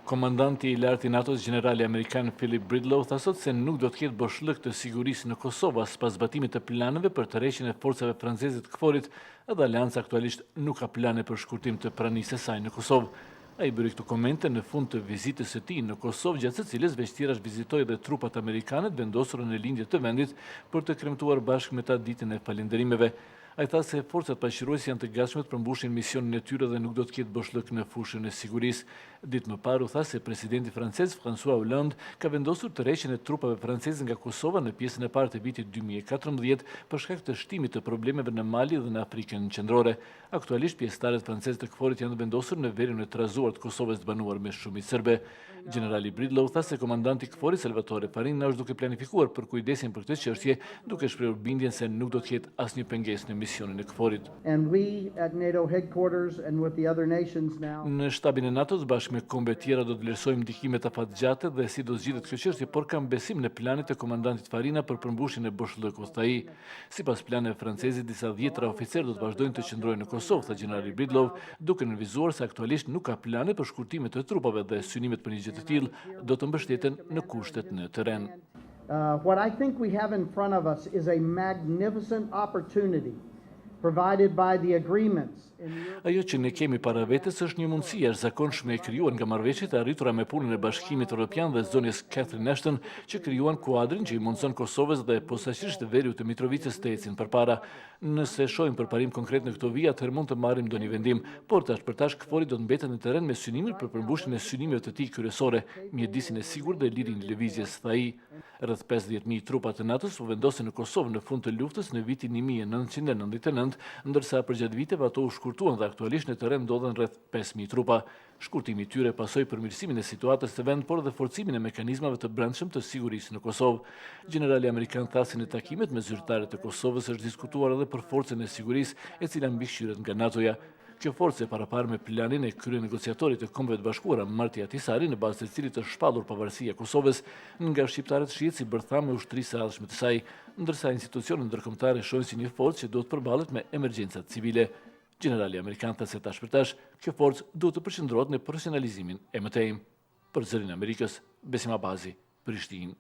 Komandanti i lartë i NATO-s generali amerikan Philip Bridlow tha sot se nuk do të ketë boshllëk të sigurisë në Kosovë as pas zbatimit të planeve për tërheqjen e forcave franceze të KFOR-it, edhe Aleanca aktualisht nuk ka plane për shkurtim të pranisë së saj në Kosovë. Ai bëri këto komente në fund të vizitës së tij në Kosovë, gjatë së cilës veçtirash vizitoi edhe trupat amerikane të vendosura në lindje të vendit për të kremtuar bashkë me ta ditën e falënderimeve. Ai tha se forcat paqëruese janë të gatshme të përmbushin misionin e tyre dhe nuk do të ketë boshllëk në fushën e sigurisë. Ditë më parë u tha se presidenti francez François Hollande ka vendosur tërheqjen e trupave franceze nga Kosova në pjesën e parë të vitit 2014 për shkak të shtimit të problemeve në Mali dhe në Afrikën Qendrore. Aktualisht pjesëtarët francezë të KFOR-it janë vendosur në verën e trazuar të Kosovës të banuar me shumicë serbe. Generali Bridlow tha se komandanti i KFOR-it Salvatore Farina është duke planifikuar për kujdesin për këtë çështje, duke shprehur bindjen se nuk do të ketë asnjë pengesë në misionin e KFOR-it. Në shtabin e NATO-s bashkë me kombe tjera do të vlerësojmë ndikimet afatgjate dhe si do zgjidhet kjo çështje, por kam besim në planet e komandantit Farina për përmbushjen e boshllëkut, tha ai. Sipas planeve franceze, disa dhjetra oficerë do të vazhdojnë të qëndrojnë në Kosovë, tha generali Bridlow, duke nënvizuar se aktualisht nuk ka plane për shkurtimet të trupave dhe synimet për një gjë të tillë do të mbështeten në kushtet në terren. What I think we have in front of us is a magnificent opportunity provided by the agreements. Ajo që ne kemi para vetes është një mundësi e jashtëzakonshme e krijuar nga marrëveshjet e arritura me punën e Bashkimit Evropian dhe zonës Catherine Ashton, që krijuan kuadrin që i mundson Kosovës dhe posaçërisht Veriut të Mitrovicës të ecin përpara. Nëse shohim përparim konkret në këto vija, atëherë mund të marrim ndonjë vendim, por për tash KFOR-i do të mbetet në terren me synimin për përmbushjen e synimeve të tij kryesore, mjedisin e sigurt dhe lirin e lëvizjes, tha ai. Rreth 50.000 trupa të NATO-s u vendosën në Kosovë në fund të luftës në vitin 1999, ndërsa përgjatë viteve ato u shkurtuan dhe aktualisht në terren ndodhen rreth 5.000 trupa. Shkurtimi i tyre pasoi përmirësimin e situatës së vend, por edhe forcimin e mekanizmave të brendshëm të sigurisë në Kosovë. Generali amerikan tha se në takimet me zyrtarët e Kosovës është diskutuar edhe për forcën e sigurisë, e cila mbikëqyret nga NATO-ja. Kjo forcë e paraparë me planin e kryenegociatorit të Kombeve të Bashkuara Marti Ahtisaari, në bazë të cilit është shpallur pavarësia e Kosovës nga shqiptarët shihet si bërtham e ushtrisë së ardhshme të saj, ndërsa institucionet ndërkombëtare shohin si një forcë që duhet të përballet me emergjencat civile. Generali amerikan tha se tash për tash, kjo forcë duhet të përqendrohet në profesionalizimin e mëtejim. Për Zërin e Amerikës, Besim Abazi, Prishtinë.